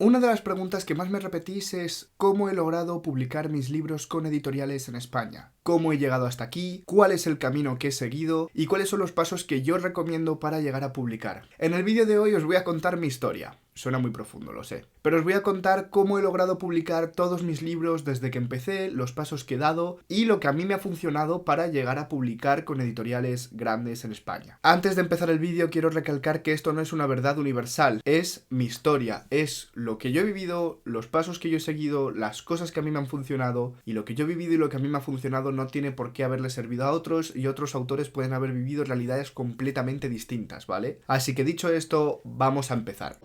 Una de las preguntas que más me repetís es ¿cómo he logrado publicar mis libros con editoriales en España? ¿Cómo he llegado hasta aquí? ¿Cuál es el camino que he seguido? ¿Y cuáles son los pasos que yo recomiendo para llegar a publicar? En el vídeo de hoy os voy a contar mi historia. Suena muy profundo, lo sé. Pero os voy a contar cómo he logrado publicar todos mis libros desde que empecé, los pasos que he dado y lo que a mí me ha funcionado para llegar a publicar con editoriales grandes en España. Antes de empezar el vídeo quiero recalcar que esto no es una verdad universal, es mi historia, es lo que yo he vivido, los pasos que yo he seguido, las cosas que a mí me han funcionado, y lo que yo he vivido y lo que a mí me ha funcionado no tiene por qué haberle servido a otros, y otros autores pueden haber vivido realidades completamente distintas, ¿vale? Así que dicho esto, vamos a empezar.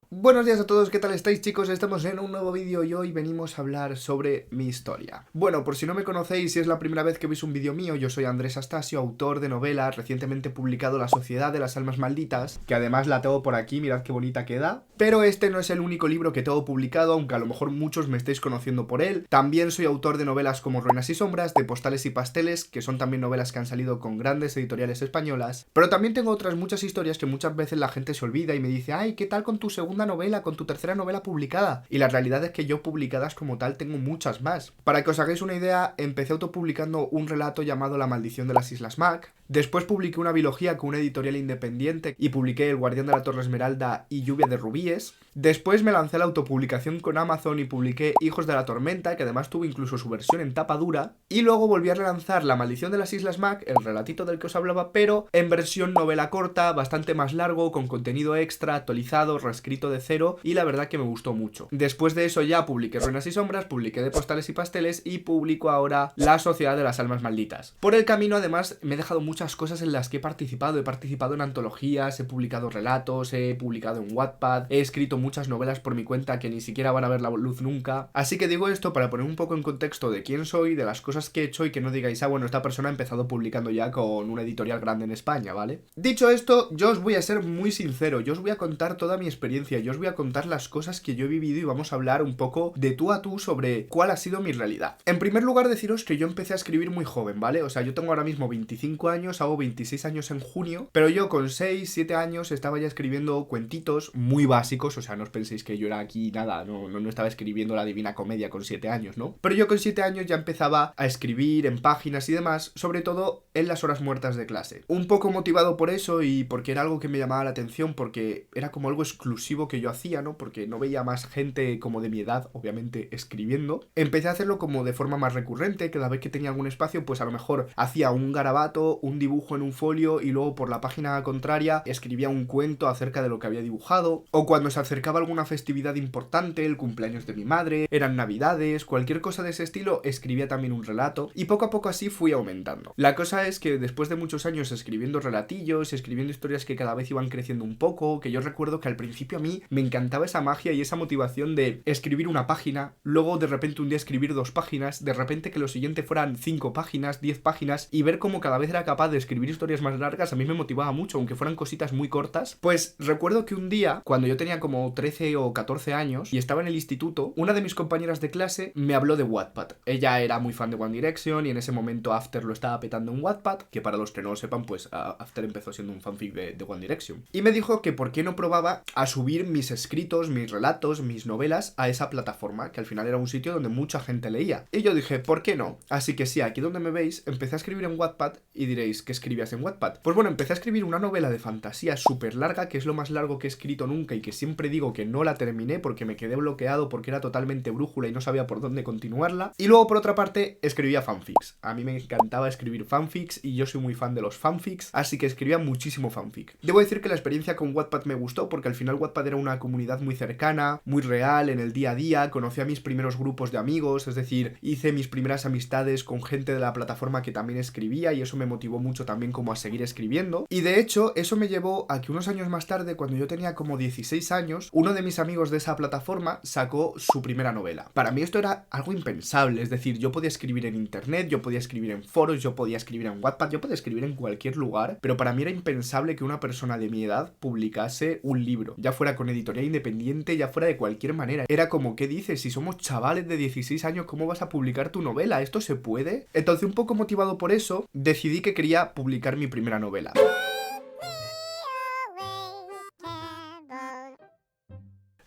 Buenos días a todos, ¿qué tal estáis, chicos? Estamos en un nuevo vídeo y hoy venimos a hablar sobre mi historia. Bueno, por si no me conocéis, si es la primera vez que veis un vídeo mío, yo soy Andrés Astasio, autor de novelas, recientemente publicado La Sociedad de las Almas Malditas, que además la tengo por aquí, mirad qué bonita queda. Pero este no es el único libro que tengo publicado, aunque a lo mejor muchos me estéis conociendo por él. También soy autor de novelas como Ruinas y Sombras, de Postales y Pasteles, que son también novelas que han salido con grandes editoriales españolas. Pero también tengo otras muchas historias que muchas veces la gente se olvida y me dice, ay, ¿qué tal con tu segunda novela, con tu tercera novela publicada? Y la realidad es que yo publicadas como tal tengo muchas más. Para que os hagáis una idea, empecé autopublicando un relato llamado La Maldición de las Islas Mac. Después publiqué una biología con una editorial independiente y publiqué El Guardián de la Torre Esmeralda y Lluvia de Rubíes. Después me lancé a la autopublicación con Amazon y publiqué Hijos de la Tormenta, que además tuvo incluso su versión en tapa dura. Y luego volví a relanzar La Maldición de las Islas Mac, el relatito del que os hablaba, pero en versión novela corta, bastante más largo, con contenido extra, actualizado, reescrito de cero, y la verdad que me gustó mucho. Después de eso ya publiqué Ruinas y Sombras, publiqué De Postales y Pasteles y publico ahora La Sociedad de las Almas Malditas. Por el camino además me he dejado muchas cosas en las que he participado en antologías, he publicado relatos, he publicado en Wattpad, he escrito muchas novelas por mi cuenta que ni siquiera van a ver la luz nunca. Así que digo esto para poner un poco en contexto de quién soy, de las cosas que he hecho y que no digáis, ah, bueno, esta persona ha empezado publicando ya con una editorial grande en España, ¿vale? Dicho esto, yo os voy a ser muy sincero, yo os voy a contar toda mi experiencia, yo os voy a contar las cosas que yo he vivido y vamos a hablar un poco de tú a tú sobre cuál ha sido mi realidad. En primer lugar, deciros que yo empecé a escribir muy joven, ¿vale? O sea, yo tengo ahora mismo 25 años, hago 26 años en junio, pero yo con 6, 7 años estaba ya escribiendo cuentitos muy básicos, o sea, no os penséis que yo era aquí nada, no estaba escribiendo la Divina Comedia con 7 años, ¿no? Pero yo con 7 años ya empezaba a escribir en páginas y demás, sobre todo en las horas muertas de clase. Un poco motivado por eso y porque era algo que me llamaba la atención, porque era como algo exclusivo que yo hacía, ¿no? Porque no veía más gente como de mi edad, obviamente, escribiendo. Empecé a hacerlo como de forma más recurrente, cada vez que tenía algún espacio, pues a lo mejor hacía un garabato, un dibujo en un folio y luego por la página contraria escribía un cuento acerca de lo que había dibujado. O cuando se acercaba alguna festividad importante, el cumpleaños de mi madre, eran navidades, cualquier cosa de ese estilo, escribía también un relato y poco a poco así fui aumentando. La cosa es que después de muchos años escribiendo relatillos, escribiendo historias que cada vez iban creciendo un poco, que yo recuerdo que al principio a mí me encantaba esa magia y esa motivación de escribir una página, luego de repente un día escribir 2 páginas, de repente que lo siguiente fueran 5 páginas, 10 páginas y ver cómo cada vez era capaz de escribir historias más largas a mí me motivaba mucho, aunque fueran cositas muy cortas. Pues recuerdo que un día, cuando yo tenía como 13 o 14 años y estaba en el instituto, una de mis compañeras de clase me habló de Wattpad. Ella era muy fan de One Direction y en ese momento After lo estaba petando en Wattpad, que para los que no lo sepan, pues After empezó siendo un fanfic de One Direction. Y me dijo que por qué no probaba a subir mis escritos, mis relatos, mis novelas a esa plataforma, que al final era un sitio donde mucha gente leía. Y yo dije, ¿por qué no? Así que sí, aquí donde me veis, empecé a escribir en Wattpad y diréis, ¿qué escribías en Wattpad? Pues bueno, empecé a escribir una novela de fantasía súper larga, que es lo más largo que he escrito nunca y que siempre digo que no la terminé porque me quedé bloqueado porque era totalmente brújula y no sabía por dónde continuarla. Y luego, por otra parte, escribía fanfics. A mí me encantaba escribir fanfics y yo soy muy fan de los fanfics, así que escribía muchísimo fanfic. Debo decir que la experiencia con Wattpad me gustó porque al final Wattpad era una comunidad muy cercana, muy real en el día a día, conocí a mis primeros grupos de amigos, es decir, hice mis primeras amistades con gente de la plataforma que también escribía y eso me motivó mucho también como a seguir escribiendo. Y de hecho, eso me llevó a que unos años más tarde, cuando yo tenía como 16 años, uno de mis amigos de esa plataforma sacó su primera novela. Para mí esto era algo impensable, es decir, yo podía escribir en internet, yo podía escribir en foros, yo podía escribir en Wattpad, yo podía escribir en cualquier lugar, pero para mí era impensable que una persona de mi edad publicase un libro, ya fuera con editorial independiente, ya fuera de cualquier manera. Era como, ¿qué dices? Si somos chavales de 16 años, ¿cómo vas a publicar tu novela? ¿Esto se puede? Entonces, un poco motivado por eso, decidí que quería publicar mi primera novela.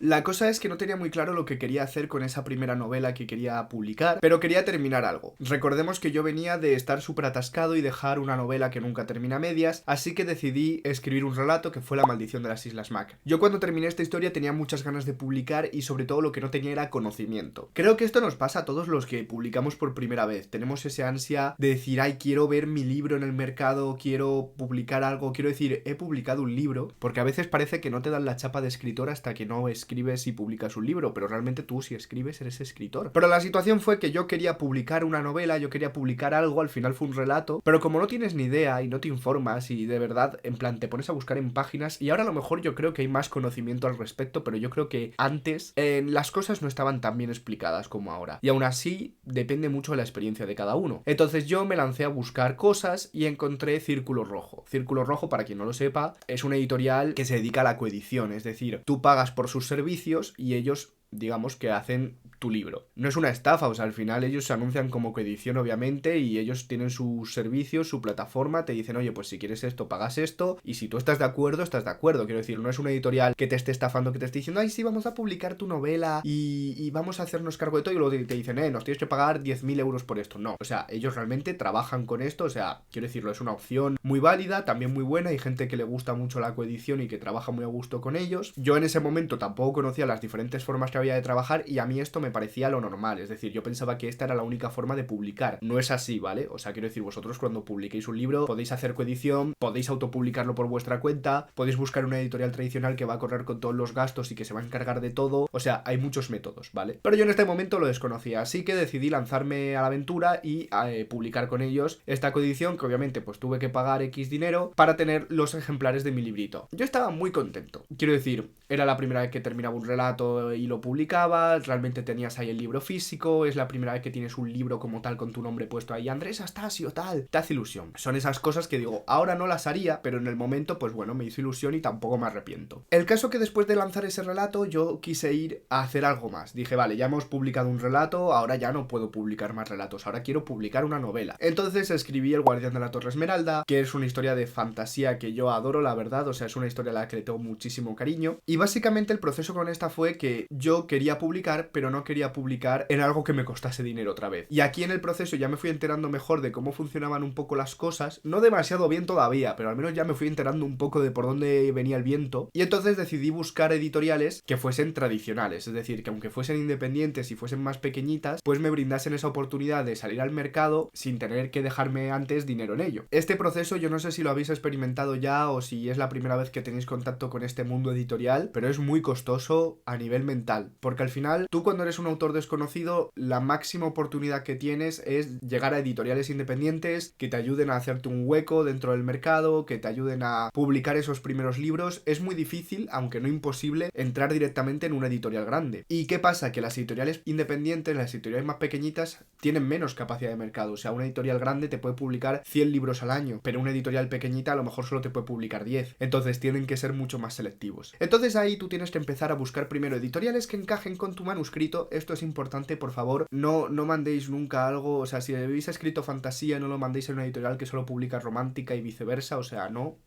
La cosa es que no tenía muy claro lo que quería hacer con esa primera novela que quería publicar, pero quería terminar algo. Recordemos que yo venía de estar súper atascado y dejar una novela que nunca termina a medias, así que decidí escribir un relato que fue La maldición de las Islas Mac. Yo cuando terminé esta historia tenía muchas ganas de publicar y sobre todo lo que no tenía era conocimiento. Creo que esto nos pasa a todos los que publicamos por primera vez. Tenemos ese ansia de decir, ay, quiero ver mi libro en el mercado, quiero publicar algo, quiero decir, he publicado un libro, porque a veces parece que no te dan la chapa de escritor hasta que no escribes y publicas un libro, pero realmente tú si escribes eres escritor. Pero la situación fue que yo quería publicar una novela, yo quería publicar algo, al final fue un relato, pero como no tienes ni idea y no te informas y de verdad, en plan, te pones a buscar en páginas y ahora a lo mejor yo creo que hay más conocimiento al respecto, pero yo creo que antes las cosas no estaban tan bien explicadas como ahora. Y aún así, depende mucho de la experiencia de cada uno. Entonces yo me lancé a buscar cosas y encontré Círculo Rojo. Círculo Rojo, para quien no lo sepa, es una editorial que se dedica a la coedición, es decir, tú pagas por sus servicios y ellos, digamos, que hacen tu libro. No es una estafa, o sea, al final ellos se anuncian como coedición, obviamente, y ellos tienen sus servicios, su plataforma, te dicen, oye, pues si quieres esto, pagas esto, y si tú estás de acuerdo, estás de acuerdo. Quiero decir, no es una editorial que te esté estafando, que te esté diciendo, ay, sí, vamos a publicar tu novela y vamos a hacernos cargo de todo, y luego te dicen, nos tienes que pagar 10.000 euros por esto. No, o sea, ellos realmente trabajan con esto, o sea, quiero decirlo, es una opción muy válida, también muy buena, hay gente que le gusta mucho la coedición y que trabaja muy a gusto con ellos. Yo en ese momento tampoco conocía las diferentes formas que había de trabajar y a mí esto me parecía lo normal, es decir, yo pensaba que esta era la única forma de publicar. No es así, ¿vale? O sea, quiero decir, vosotros cuando publiquéis un libro podéis hacer coedición, podéis autopublicarlo por vuestra cuenta, podéis buscar una editorial tradicional que va a correr con todos los gastos y que se va a encargar de todo, o sea, hay muchos métodos, ¿vale? Pero yo en este momento lo desconocía, así que decidí lanzarme a la aventura y publicar con ellos esta coedición, que obviamente pues tuve que pagar X dinero para tener los ejemplares de mi librito. Yo estaba muy contento, quiero decir, era la primera vez que terminaba un relato y lo publicaba, realmente tenías ahí el libro físico, es la primera vez que tienes un libro como tal con tu nombre puesto ahí, Andrés Astasio, tal, te hace ilusión. Son esas cosas que digo, ahora no las haría, pero en el momento, pues bueno, me hizo ilusión y tampoco me arrepiento. El caso que después de lanzar ese relato, yo quise ir a hacer algo más. Dije, vale, ya hemos publicado un relato, ahora ya no puedo publicar más relatos, ahora quiero publicar una novela. Entonces escribí El Guardián de la Torre Esmeralda, que es una historia de fantasía que yo adoro, la verdad, o sea, es una historia a la que le tengo muchísimo cariño. Y básicamente el proceso con esta fue que yo quería publicar, pero no quería publicar en algo que me costase dinero otra vez. Y aquí en el proceso ya me fui enterando mejor de cómo funcionaban un poco las cosas, no demasiado bien todavía, pero al menos ya me fui enterando un poco de por dónde venía el viento, y entonces decidí buscar editoriales que fuesen tradicionales, es decir, que aunque fuesen independientes y fuesen más pequeñitas, pues me brindasen esa oportunidad de salir al mercado sin tener que dejarme antes dinero en ello. Este proceso yo no sé si lo habéis experimentado ya o si es la primera vez que tenéis contacto con este mundo editorial, pero es muy costoso a nivel mental, porque al final tú cuando eres un autor desconocido, la máxima oportunidad que tienes es llegar a editoriales independientes que te ayuden a hacerte un hueco dentro del mercado, que te ayuden a publicar esos primeros libros. Es muy difícil, aunque no imposible, entrar directamente en una editorial grande. ¿Y qué pasa? Que las editoriales independientes, las editoriales más pequeñitas, tienen menos capacidad de mercado. O sea, una editorial grande te puede publicar 100 libros al año, pero una editorial pequeñita a lo mejor solo te puede publicar 10. Entonces tienen que ser mucho más selectivos. Entonces ahí tú tienes que empezar a buscar primero editoriales que encajen con tu manuscrito. Esto es importante, por favor, no mandéis nunca algo, o sea, si habéis escrito fantasía, no lo mandéis en una editorial que solo publica romántica y viceversa, o sea, no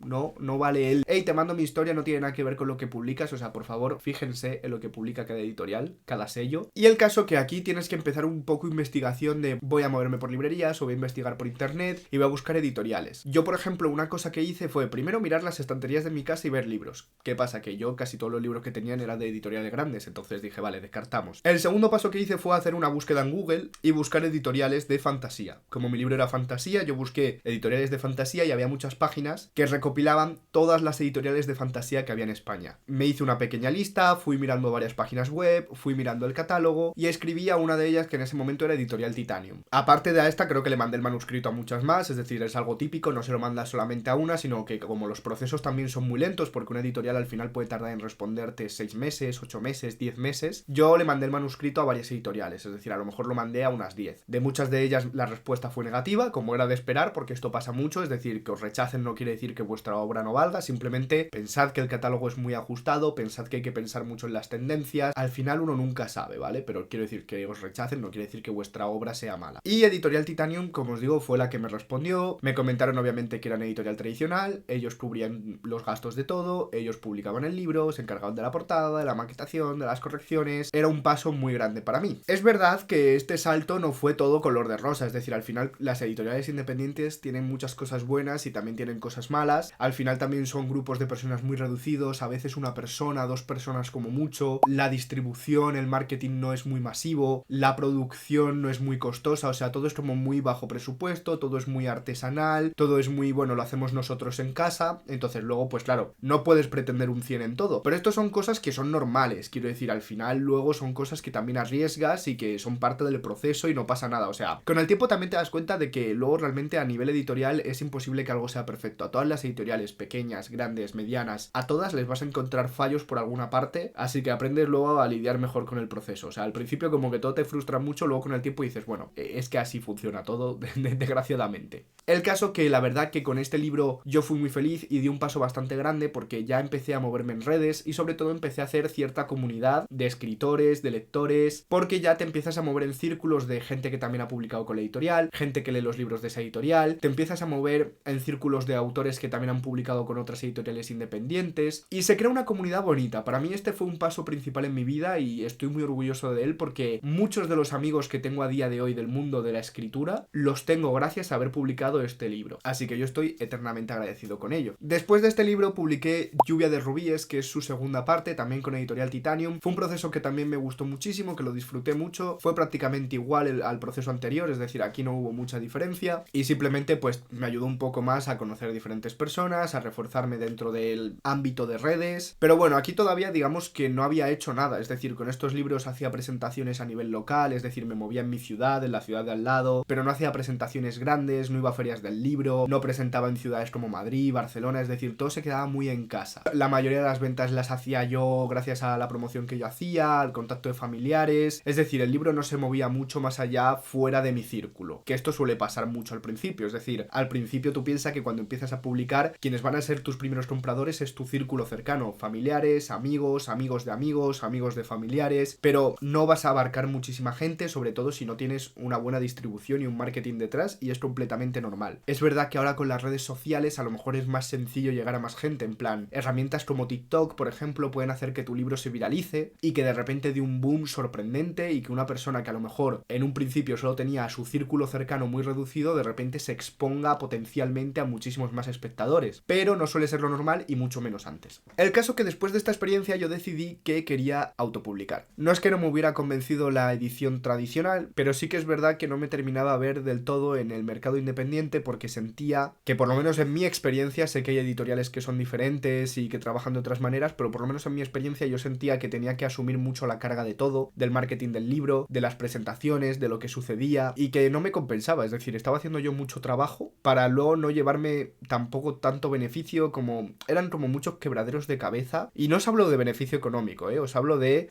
vale el, hey, te mando mi historia, no tiene nada que ver con lo que publicas, o sea, por favor, fíjense en lo que publica cada editorial, cada sello. Y el caso que aquí tienes que empezar un poco investigación de voy a moverme por librerías o voy a investigar por internet y voy a buscar editoriales. Yo, por ejemplo, una cosa que hice fue primero mirar las estanterías de mi casa y ver libros. ¿Qué pasa? Que yo casi todos los libros que tenían eran de editoriales grandes, entonces dije, vale, descartamos. El segundo paso que hice fue hacer una búsqueda en Google y buscar editoriales de fantasía. Como mi libro era fantasía, yo busqué editoriales de fantasía y había muchas páginas que recopilaban todas las editoriales de fantasía que había en España. Me hice una pequeña lista, fui mirando varias páginas web, fui mirando el catálogo y escribí a una de ellas que en ese momento era Editorial Titanium. Aparte de a esta, creo que le mandé el manuscrito a muchas más, es decir, es algo típico, no se lo manda solamente a una, sino que como los procesos también son muy lentos, porque una editorial al final puede tardar en responderte 6 meses, 8 meses, 10 meses, meses, yo le mandé el manuscrito a varias editoriales, es decir, a lo mejor lo mandé a unas 10. De muchas de ellas la respuesta fue negativa, como era de esperar, porque esto pasa mucho, es decir, que os rechacen no quiere decir que vuestra obra no valga, simplemente pensad que el catálogo es muy ajustado, pensad que hay que pensar mucho en las tendencias, al final uno nunca sabe, ¿vale? Pero quiero decir que os rechacen no quiere decir que vuestra obra sea mala. Y Editorial Titanium, como os digo, fue la que me respondió, me comentaron obviamente que eran editorial tradicional, ellos cubrían los gastos de todo, ellos publicaban el libro, se encargaban de la portada, de la maquetación, de las correcciones, era un paso muy grande para mí. Es verdad que este salto no fue todo color de rosa, es decir, al final las editoriales independientes tienen muchas cosas buenas y también tienen cosas malas, al final también son grupos de personas muy reducidos, a veces una persona, 2 personas como mucho, la distribución, el marketing no es muy masivo, la producción no es muy costosa, o sea, todo es como muy bajo presupuesto, todo es muy artesanal, todo es muy, bueno, lo hacemos nosotros en casa, entonces luego, pues claro, no puedes pretender un 100 en todo, pero esto son cosas que son normales, quiero decir, al final luego son cosas que también arriesgas y que son parte del proceso y no pasa nada, o sea, con el tiempo también te das cuenta de que luego realmente a nivel editorial es imposible que algo sea perfecto, a todas las editoriales, pequeñas, grandes, medianas, a todas les vas a encontrar fallos por alguna parte, así que aprendes luego a lidiar mejor con el proceso, o sea, al principio como que todo te frustra mucho, luego con el tiempo dices, bueno, es que así funciona todo, desgraciadamente. El caso que la verdad que con este libro yo fui muy feliz y di un paso bastante grande porque ya empecé a moverme en redes y sobre todo empecé a hacer cierta comunidad de escritores, de lectores, porque ya te empiezas a mover en círculos de gente que también ha publicado con la editorial, gente que lee los libros de esa editorial, te empiezas a mover en círculos de autores que también han publicado con otras editoriales independientes y se crea una comunidad bonita. Para mí este fue un paso principal en mi vida y estoy muy orgulloso de él porque muchos de los amigos que tengo a día de hoy del mundo de la escritura los tengo gracias a haber publicado este libro, así que yo estoy eternamente agradecido con ello. Después de este libro publiqué Lluvia de Rubíes, que es su segunda parte, también con Editorial Titanium. Fue un proceso que también me gustó muchísimo, que lo disfruté mucho, fue prácticamente igual al proceso anterior, es decir, aquí no hubo mucha diferencia y simplemente pues me ayudó un poco más a conocer diferentes personas, a reforzarme dentro del ámbito de redes, pero bueno, aquí todavía digamos que no había hecho nada, es decir, con estos libros hacía presentaciones a nivel local, es decir, me movía en mi ciudad, en la ciudad de al lado, pero no hacía presentaciones grandes, no iba a ferias del libro, no presentaba en ciudades como Madrid, Barcelona, es decir, todo se quedaba muy en casa. La mayoría de las ventas las hacía yo gracias a la promoción que yo hacía, al contacto de familiares, es decir, el libro no se movía mucho más allá fuera de mi círculo, que esto suele pasar mucho al principio, es decir, al principio tú piensas que cuando empiezas a publicar, quienes van a ser tus primeros compradores es tu círculo cercano, familiares, amigos, amigos de amigos, amigos de familiares, pero no vas a abarcar muchísima gente, sobre todo si no tienes una buena distribución y un marketing detrás, y es completamente normal. Es verdad que ahora con las redes sociales a lo mejor es más sencillo llegar a más gente, en plan, herramientas como TikTok, por ejemplo, pueden hacer que tu libro se viralice y que de repente dé un boom sorprendente y que una persona que a lo mejor en un principio solo tenía a su círculo cercano muy reducido, de repente se exponga potencialmente a muchísimos más espectadores, pero no suele ser lo normal y mucho menos antes. El caso que después de esta experiencia yo decidí que quería autopublicar. No es que no me hubiera convencido la edición tradicional, pero sí que es verdad que no me terminaba a ver del todo en el mercado independiente porque sentía que, por lo menos en mi experiencia, sé que hay editoriales que son diferentes y que trabajan de otras maneras, pero por lo menos en mi experiencia yo sentía que tenía que asumir mucho la carga de todo, del marketing del libro, de las presentaciones, de lo que sucedía, y que no me compensaba, es decir, estaba haciendo yo mucho trabajo para luego no llevarme tampoco tanto beneficio, como eran como muchos quebraderos de cabeza, y no os hablo de beneficio económico, os hablo de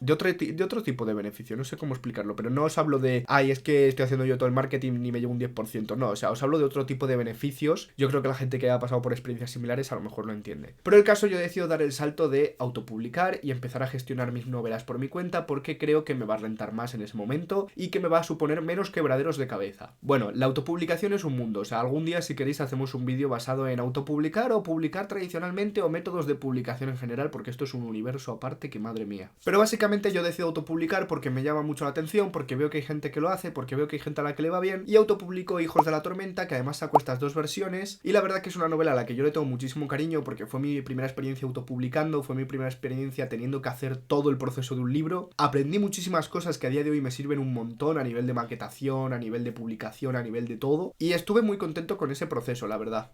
otro tipo de beneficio, no sé cómo explicarlo, pero no os hablo de, ay, es que estoy haciendo yo todo el marketing y me llevo un 10%, no, o sea, os hablo de otro tipo de beneficios. Yo creo que la gente que ha pasado por experiencias similares a lo mejor lo entiende. Pero el caso, yo decido dar el salto de autopublicar y empezar a gestionar mis novelas por mi cuenta porque creo que me va a rentar más en ese momento y que me va a suponer menos quebraderos de cabeza. Bueno, la autopublicación es un mundo, o sea, algún día si queréis hacemos un vídeo basado en autopublicar o publicar tradicionalmente o métodos de publicación en general, porque esto es un universo aparte que madre mía. Pero básicamente yo decido autopublicar porque me llama mucho la atención, porque veo que hay gente que lo hace, porque veo que hay gente a la que le va bien, y autopublico Hijos de la Tormenta, que además saco estas 2 versiones, y la verdad que es una novela a la que yo le tengo muchísimo cariño porque fue mi primera experiencia autopublicando, fue mi primera experiencia teniendo que hacer todo el proceso de un libro. Aprendí muchísimas cosas que a día de hoy me sirven un montón a nivel de maquetación, a nivel de publicación, a nivel de todo, y estuve muy contento con ese proceso, la verdad.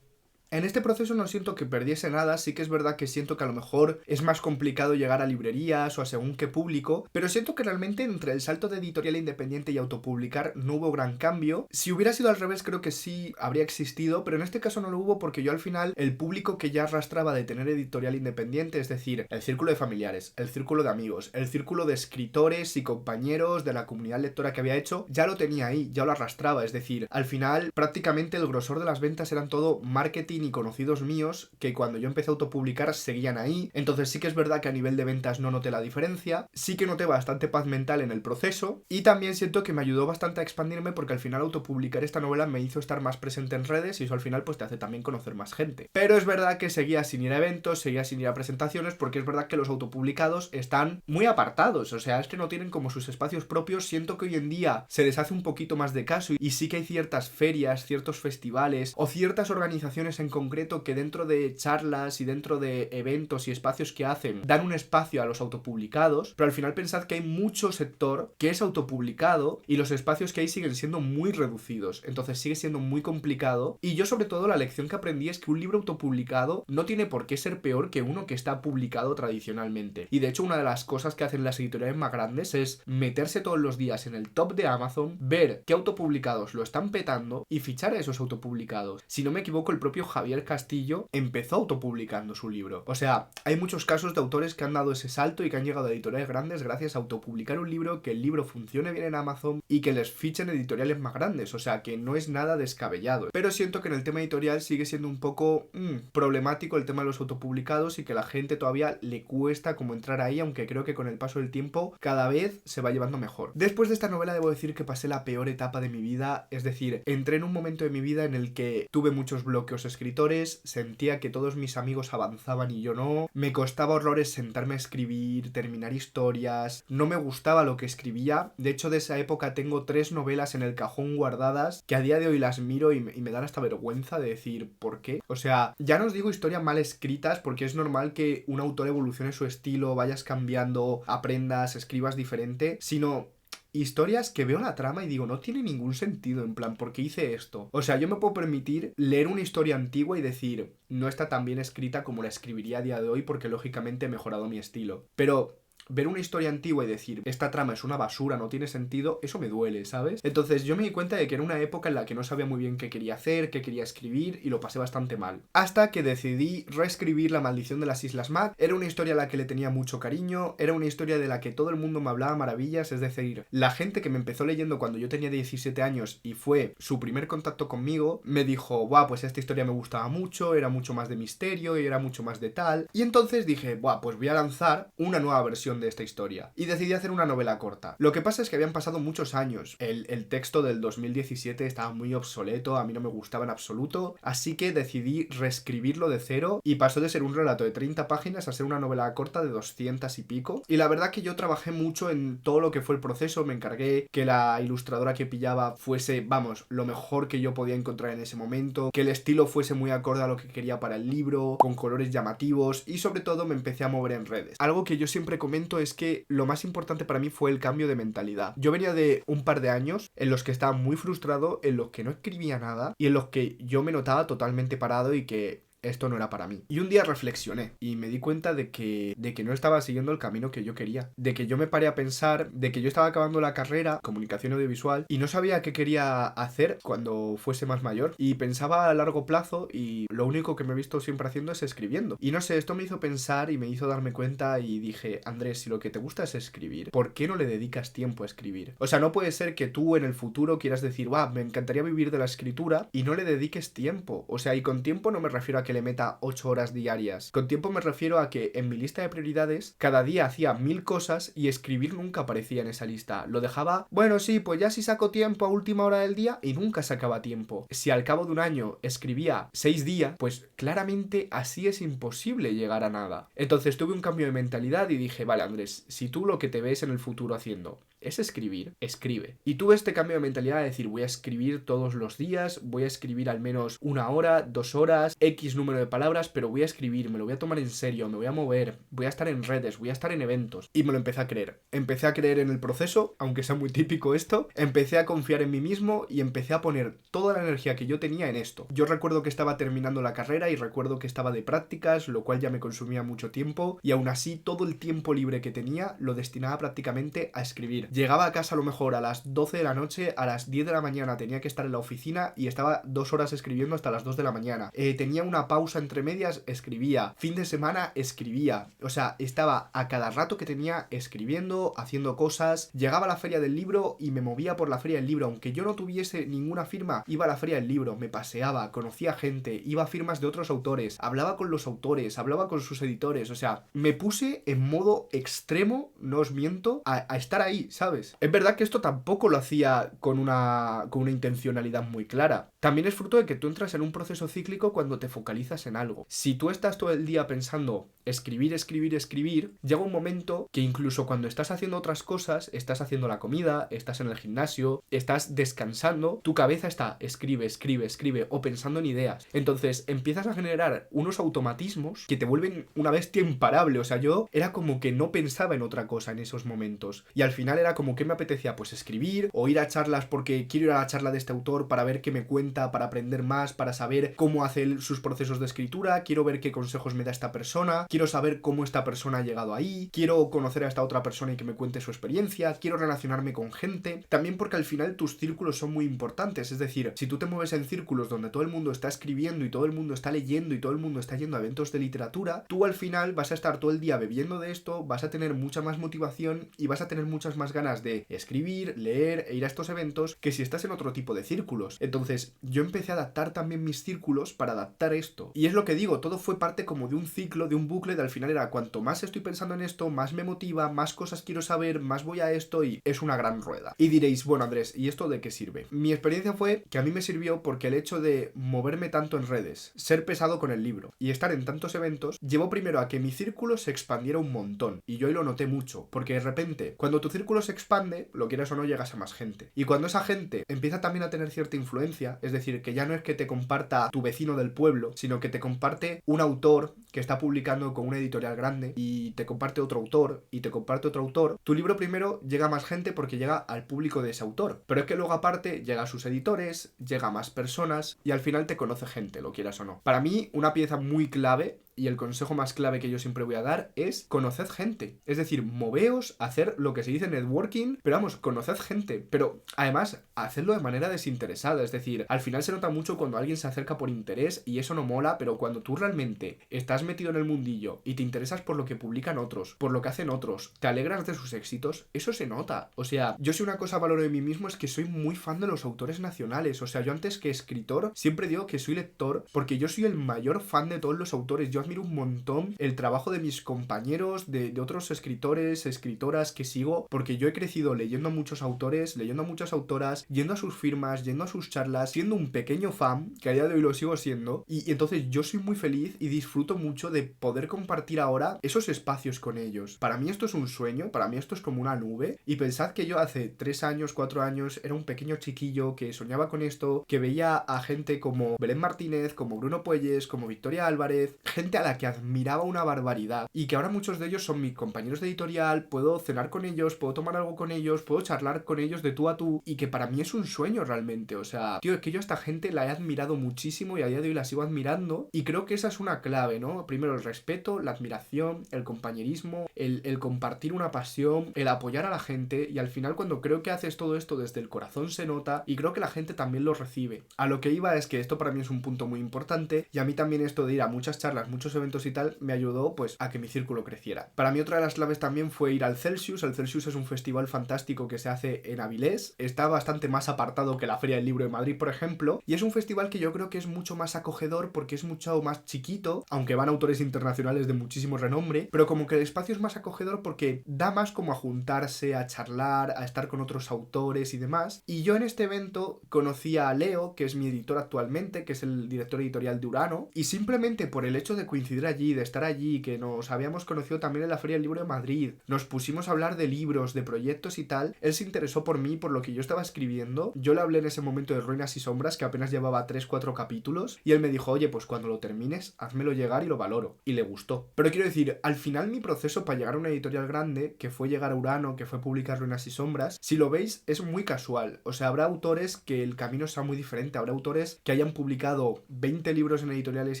En este proceso no siento que perdiese nada, sí que es verdad que siento que a lo mejor es más complicado llegar a librerías o a según qué público, pero siento que realmente entre el salto de editorial independiente y autopublicar no hubo gran cambio. Si hubiera sido al revés, creo que sí habría existido, pero en este caso no lo hubo porque yo al final el público que ya arrastraba de tener editorial independiente, es decir, el círculo de familiares, el círculo de amigos, el círculo de escritores y compañeros de la comunidad lectora que había hecho, ya lo tenía ahí, ya lo arrastraba, es decir, al final prácticamente el grosor de las ventas eran todo marketing y conocidos míos que cuando yo empecé a autopublicar seguían ahí. Entonces sí que es verdad que a nivel de ventas no noté la diferencia, sí que noté bastante paz mental en el proceso y también siento que me ayudó bastante a expandirme porque al final autopublicar esta novela me hizo estar más presente en redes y eso al final pues te hace también conocer más gente. Pero es verdad que seguía sin ir a eventos, seguía sin ir a presentaciones porque es verdad que los autopublicados están muy apartados, o sea, es que no tienen como sus espacios propios. Siento que hoy en día se les hace un poquito más de caso y sí que hay ciertas ferias, ciertos festivales o ciertas organizaciones en concreto que dentro de charlas y dentro de eventos y espacios que hacen dan un espacio a los autopublicados, pero al final pensad que hay mucho sector que es autopublicado y los espacios que hay siguen siendo muy reducidos, entonces sigue siendo muy complicado. Y yo sobre todo la lección que aprendí es que un libro autopublicado no tiene por qué ser peor que uno que está publicado tradicionalmente, y de hecho una de las cosas que hacen las editoriales más grandes es meterse todos los días en el top de Amazon, ver qué autopublicados lo están petando y fichar a esos autopublicados. Si no me equivoco, el propio Javier Castillo empezó autopublicando su libro. O sea, hay muchos casos de autores que han dado ese salto y que han llegado a editoriales grandes gracias a autopublicar un libro, que el libro funcione bien en Amazon y que les fichen editoriales más grandes. O sea, que no es nada descabellado. Pero siento que en el tema editorial sigue siendo un poco problemático el tema de los autopublicados y que la gente todavía le cuesta como entrar ahí, aunque creo que con el paso del tiempo cada vez se va llevando mejor. Después de esta novela debo decir que pasé la peor etapa de mi vida, es decir, entré en un momento de mi vida en el que tuve muchos bloqueos escritores, sentía que todos mis amigos avanzaban y yo no, me costaba horrores sentarme a escribir, terminar historias, no me gustaba lo que escribía. De hecho, de esa época tengo 3 novelas en el cajón guardadas que a día de hoy las miro y me dan hasta vergüenza de decir ¿por qué? O sea, ya no os digo historias mal escritas porque es normal que un autor evolucione su estilo, vayas cambiando, aprendas, escribas diferente, sino historias que veo la trama y digo, no tiene ningún sentido, en plan, ¿por qué hice esto? O sea, yo me puedo permitir leer una historia antigua y decir, no está tan bien escrita como la escribiría a día de hoy porque lógicamente he mejorado mi estilo. Pero ver una historia antigua y decir, esta trama es una basura, no tiene sentido, eso me duele, ¿sabes? Entonces yo me di cuenta de que era una época en la que no sabía muy bien qué quería hacer, qué quería escribir y lo pasé bastante mal. Hasta que decidí reescribir La maldición de las Islas Mac. Era una historia a la que le tenía mucho cariño, era una historia de la que todo el mundo me hablaba maravillas, es decir, la gente que me empezó leyendo cuando yo tenía 17 años y fue su primer contacto conmigo, me dijo, buah, pues esta historia me gustaba mucho, era mucho más de misterio y era mucho más de tal. Y entonces dije, buah, pues voy a lanzar una nueva versión de esta historia. Y decidí hacer una novela corta. Lo que pasa es que habían pasado muchos años. El texto del 2017 estaba muy obsoleto, a mí no me gustaba en absoluto, así que decidí reescribirlo de cero y pasó de ser un relato de 30 páginas a ser una novela corta de 200 y pico. Y la verdad que yo trabajé mucho en todo lo que fue el proceso, me encargué que la ilustradora que pillaba fuese, vamos, lo mejor que yo podía encontrar en ese momento, que el estilo fuese muy acorde a lo que quería para el libro, con colores llamativos y sobre todo me empecé a mover en redes. Algo que yo siempre comento es que lo más importante para mí fue el cambio de mentalidad. Yo venía de un par de años en los que estaba muy frustrado, en los que no escribía nada y en los que yo me notaba totalmente parado y que esto no era para mí. Y un día reflexioné y me di cuenta de que no estaba siguiendo el camino que yo quería. De que yo me paré a pensar de que yo estaba acabando la carrera, comunicación audiovisual, y no sabía qué quería hacer cuando fuese más mayor. Y pensaba a largo plazo y lo único que me he visto siempre haciendo es escribiendo. Y no sé, esto me hizo pensar y me hizo darme cuenta y dije, Andrés, si lo que te gusta es escribir, ¿por qué no le dedicas tiempo a escribir? O sea, no puede ser que tú en el futuro quieras decir, va, me encantaría vivir de la escritura y no le dediques tiempo. O sea, y con tiempo no me refiero a que le meta 8 horas diarias. Con tiempo me refiero a que en mi lista de prioridades cada día hacía 1000 cosas y escribir nunca aparecía en esa lista. Lo dejaba, bueno, sí, pues ya si saco tiempo a última hora del día y nunca sacaba tiempo. Si al cabo de un año escribía 6 días, pues claramente así es imposible llegar a nada. Entonces tuve un cambio de mentalidad y dije, vale, Andrés, si tú lo que te ves en el futuro haciendo es escribir, escribe. Y tuve este cambio de mentalidad de decir, voy a escribir todos los días, voy a escribir al menos 1 hora, 2 horas, X número de palabras, pero voy a escribir, me lo voy a tomar en serio, me voy a mover, voy a estar en redes, voy a estar en eventos. Y me lo empecé a creer. Empecé a creer en el proceso, aunque sea muy típico esto. Empecé a confiar en mí mismo y empecé a poner toda la energía que yo tenía en esto. Yo recuerdo que estaba terminando la carrera y recuerdo que estaba de prácticas, lo cual ya me consumía mucho tiempo, y aún así todo el tiempo libre que tenía lo destinaba prácticamente a escribir. Llegaba a casa a lo mejor a las 12 de la noche, a las 10 de la mañana tenía que estar en la oficina y estaba 2 horas escribiendo hasta las 2 de la mañana. Tenía una pausa entre medias, escribía. Fin de semana, escribía. O sea, estaba a cada rato que tenía escribiendo, haciendo cosas. Llegaba a la feria del libro y me movía por la feria del libro. Aunque yo no tuviese ninguna firma, iba a la feria del libro, me paseaba, conocía gente, iba a firmas de otros autores, hablaba con los autores, hablaba con sus editores. O sea, me puse en modo extremo, no os miento, a estar ahí, ¿sabes? Es verdad que esto tampoco lo hacía con una intencionalidad muy clara. También es fruto de que tú entras en un proceso cíclico cuando te focalizas en algo. Si tú estás todo el día pensando escribir, escribir, escribir, llega un momento que incluso cuando estás haciendo otras cosas, estás haciendo la comida, estás en el gimnasio, estás descansando, tu cabeza está escribe, escribe, escribe o pensando en ideas. Entonces empiezas a generar unos automatismos que te vuelven una bestia imparable. O sea, yo era como que no pensaba en otra cosa en esos momentos. Y al final era como que me apetecía pues escribir o ir a charlas porque quiero ir a la charla de este autor para ver qué me cuenta, para aprender más, para saber cómo hace él sus procesos de escritura, quiero ver qué consejos me da esta persona, quiero saber cómo esta persona ha llegado ahí, quiero conocer a esta otra persona y que me cuente su experiencia, quiero relacionarme con gente. También porque al final tus círculos son muy importantes, es decir, si tú te mueves en círculos donde todo el mundo está escribiendo y todo el mundo está leyendo y todo el mundo está yendo a eventos de literatura, tú al final vas a estar todo el día bebiendo de esto, vas a tener mucha más motivación y vas a tener muchas más ganas de escribir, leer e ir a estos eventos que si estás en otro tipo de círculos. Entonces yo empecé a adaptar también mis círculos para adaptar esto. Y es lo que digo, todo fue parte como de un ciclo, de un bucle, de al final era cuanto más estoy pensando en esto, más me motiva, más cosas quiero saber, más voy a esto y es una gran rueda. Y diréis, bueno Andrés, ¿y esto de qué sirve? Mi experiencia fue que a mí me sirvió porque el hecho de moverme tanto en redes, ser pesado con el libro y estar en tantos eventos, llevó primero a que mi círculo se expandiera un montón. Y yo ahí lo noté mucho, porque de repente, cuando tu círculo se expande, lo quieras o no, llegas a más gente. Y cuando esa gente empieza también a tener cierta influencia, es decir, que ya no es que te comparta tu vecino del pueblo, sino que te comparte un autor que está publicando con una editorial grande y te comparte otro autor y te comparte otro autor, tu libro primero llega a más gente porque llega al público de ese autor. Pero es que luego aparte llega a sus editores, llega a más personas y al final te conoce gente, lo quieras o no. Para mí, una pieza muy clave y el consejo más clave que yo siempre voy a dar es conoced gente. Es decir, moveos, hacer lo que se dice networking, pero vamos, conoced gente. Pero además, hacedlo de manera desinteresada. Es decir, al final se nota mucho cuando alguien se acerca por interés y eso no mola, pero cuando tú realmente estás metido en el mundillo y te interesas por lo que publican otros, por lo que hacen otros, te alegras de sus éxitos, eso se nota. O sea, yo si una cosa valoro de mí mismo es que soy muy fan de los autores nacionales. O sea, yo antes que escritor siempre digo que soy lector porque yo soy el mayor fan de todos los autores. Yo admiro un montón el trabajo de mis compañeros, de otros escritores, escritoras que sigo, porque yo he crecido leyendo a muchos autores, leyendo a muchas autoras, yendo a sus firmas, yendo a sus charlas, siendo un pequeño fan, que a día de hoy lo sigo siendo, y entonces yo soy muy feliz y disfruto mucho de poder compartir ahora esos espacios con ellos. Para mí esto es un sueño, para mí esto es como una nube, y pensad que yo hace 3 años, 4 años, era un pequeño chiquillo que soñaba con esto, que veía a gente como Belén Martínez, como Bruno Puelles, como Victoria Álvarez, gente a la que admiraba una barbaridad y que ahora muchos de ellos son mis compañeros de editorial, puedo cenar con ellos, puedo tomar algo con ellos, puedo charlar con ellos de tú a tú y que para mí es un sueño realmente. O sea, tío, es que yo a esta gente la he admirado muchísimo y a día de hoy la sigo admirando y creo que esa es una clave, ¿no? Primero el respeto, la admiración, el compañerismo, el compartir una pasión, el apoyar a la gente y al final cuando creo que haces todo esto desde el corazón se nota y creo que la gente también lo recibe. A lo que iba es que esto para mí es un punto muy importante y a mí también esto de ir a muchas charlas, muchos eventos y tal, me ayudó pues a que mi círculo creciera. Para mí otra de las claves también fue ir al Celsius. El Celsius es un festival fantástico que se hace en Avilés, está bastante más apartado que la Feria del Libro de Madrid, por ejemplo, y es un festival que yo creo que es mucho más acogedor porque es mucho más chiquito, aunque van autores internacionales de muchísimo renombre, pero como que el espacio es más acogedor porque da más como a juntarse, a charlar, a estar con otros autores y demás, y yo en este evento conocí a Leo, que es mi editor actualmente, que es el director editorial de Urano, y simplemente por el hecho de coincidir allí, de estar allí, que nos habíamos conocido también en la Feria del Libro de Madrid, nos pusimos a hablar de libros, de proyectos y tal, él se interesó por mí, por lo que yo estaba escribiendo, yo le hablé en ese momento de Ruinas y Sombras, que apenas llevaba 3-4 capítulos, y él me dijo, oye, pues cuando lo termines, házmelo llegar y lo valoro, y le gustó. Pero quiero decir, al final mi proceso para llegar a una editorial grande, que fue llegar a Urano, que fue publicar Ruinas y Sombras, si lo veis, es muy casual, o sea, habrá autores que el camino sea muy diferente, habrá autores que hayan publicado 20 libros en editoriales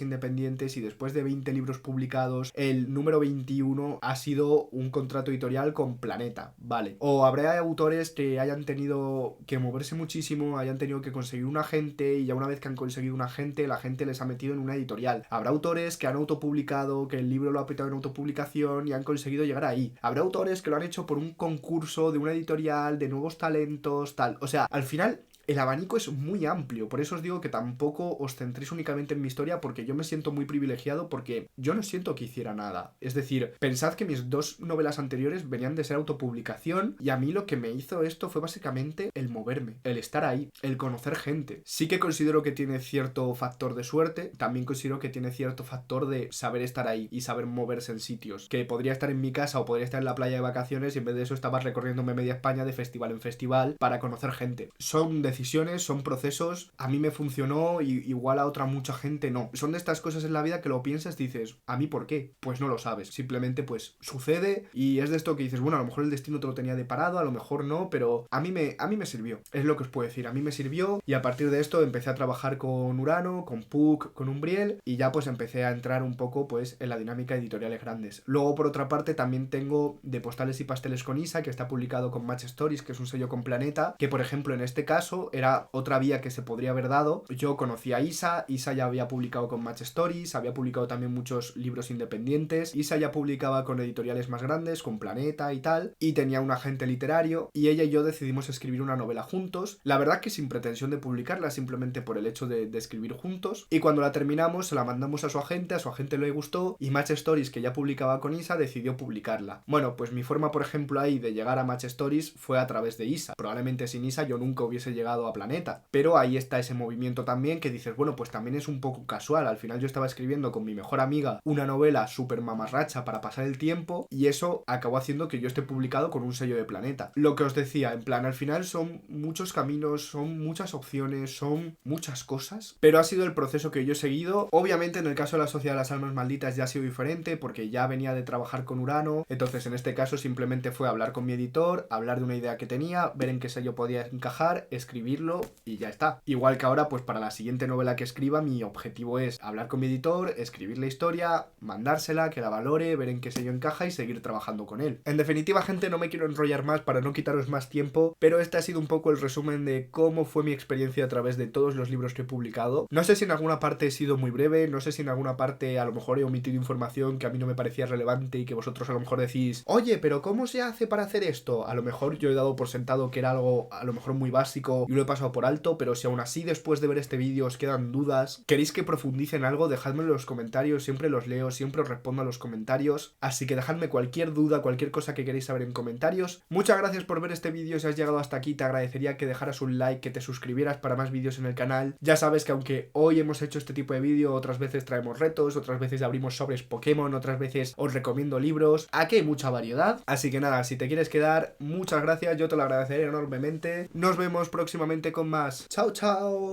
independientes y después de 20 libros publicados, el número 21 ha sido un contrato editorial con Planeta, vale. O habrá autores que hayan tenido que moverse muchísimo, hayan tenido que conseguir un agente y ya una vez que han conseguido un agente, la gente les ha metido en una editorial. Habrá autores que han autopublicado, que el libro lo ha petado en autopublicación y han conseguido llegar ahí. Habrá autores que lo han hecho por un concurso de una editorial, de nuevos talentos, tal. O sea, al final el abanico es muy amplio, por eso os digo que tampoco os centréis únicamente en mi historia porque yo me siento muy privilegiado porque yo no siento que hiciera nada. Es decir, pensad que mis 2 novelas anteriores venían de ser autopublicación y a mí lo que me hizo esto fue básicamente el moverme, el estar ahí, el conocer gente. Sí que considero que tiene cierto factor de suerte, también considero que tiene cierto factor de saber estar ahí y saber moverse en sitios. Que podría estar en mi casa o podría estar en la playa de vacaciones y en vez de eso estaba recorriéndome media España de festival en festival para conocer gente. Son decisiones, son procesos, a mí me funcionó y igual a otra mucha gente no. Son de estas cosas en la vida que lo piensas y dices, ¿a mí por qué? Pues no lo sabes, simplemente pues sucede y es de esto que dices, bueno, a lo mejor el destino te lo tenía deparado, a lo mejor no, pero a mí me sirvió, es lo que os puedo decir, a mí me sirvió y a partir de esto empecé a trabajar con Urano, con Puck, con Umbriel y ya pues empecé a entrar un poco pues en la dinámica de editoriales grandes. Luego por otra parte también tengo De Postales y Pasteles con Isa, que está publicado con Match Stories, que es un sello con Planeta, que por ejemplo en este caso era otra vía que se podría haber dado. Yo conocí a Isa ya había publicado con Match Stories, había publicado también muchos libros independientes, Isa ya publicaba con editoriales más grandes, con Planeta y tal, y tenía un agente literario, y ella y yo decidimos escribir una novela juntos, la verdad que sin pretensión de publicarla, simplemente por el hecho de escribir juntos, y cuando la terminamos se la mandamos a su agente le gustó, y Match Stories, que ya publicaba con Isa, decidió publicarla. Bueno, pues mi forma, por ejemplo, ahí de llegar a Match Stories fue a través de Isa, probablemente sin Isa yo nunca hubiese llegado a Planeta, pero ahí está ese movimiento también que dices, bueno, pues también es un poco casual, al final yo estaba escribiendo con mi mejor amiga una novela súper mamarracha para pasar el tiempo y eso acabó haciendo que yo esté publicado con un sello de Planeta. Lo que os decía, en plan, al final son muchos caminos, son muchas opciones, son muchas cosas, pero ha sido el proceso que yo he seguido. Obviamente en el caso de la Sociedad de las Almas Malditas ya ha sido diferente porque ya venía de trabajar con Urano, entonces en este caso simplemente fue hablar con mi editor, hablar de una idea que tenía, ver en qué sello podía encajar, escribirlo y ya está. Igual que ahora, pues para la siguiente novela que escriba, mi objetivo es hablar con mi editor, escribir la historia, mandársela, que la valore, ver en qué sello encaja y seguir trabajando con él. En definitiva, gente, no me quiero enrollar más para no quitaros más tiempo, pero este ha sido un poco el resumen de cómo fue mi experiencia a través de todos los libros que he publicado. No sé si en alguna parte he sido muy breve, no sé si en alguna parte a lo mejor he omitido información que a mí no me parecía relevante y que vosotros a lo mejor decís, oye, pero ¿cómo se hace para hacer esto? A lo mejor yo he dado por sentado que era algo a lo mejor muy básico y lo he pasado por alto, pero si aún así después de ver este vídeo os quedan dudas, queréis que profundice en algo, dejadmelo en los comentarios, siempre los leo, siempre os respondo a los comentarios, así que dejadme cualquier duda, cualquier cosa que queréis saber en comentarios. Muchas gracias por ver este vídeo, si has llegado hasta aquí te agradecería que dejaras un like, que te suscribieras para más vídeos en el canal. Ya sabes que aunque hoy hemos hecho este tipo de vídeo, otras veces traemos retos, otras veces abrimos sobres Pokémon, otras veces os recomiendo libros, aquí hay mucha variedad, así que nada, si te quieres quedar, muchas gracias, yo te lo agradeceré enormemente. Nos vemos próximamente con más. Chao, chao.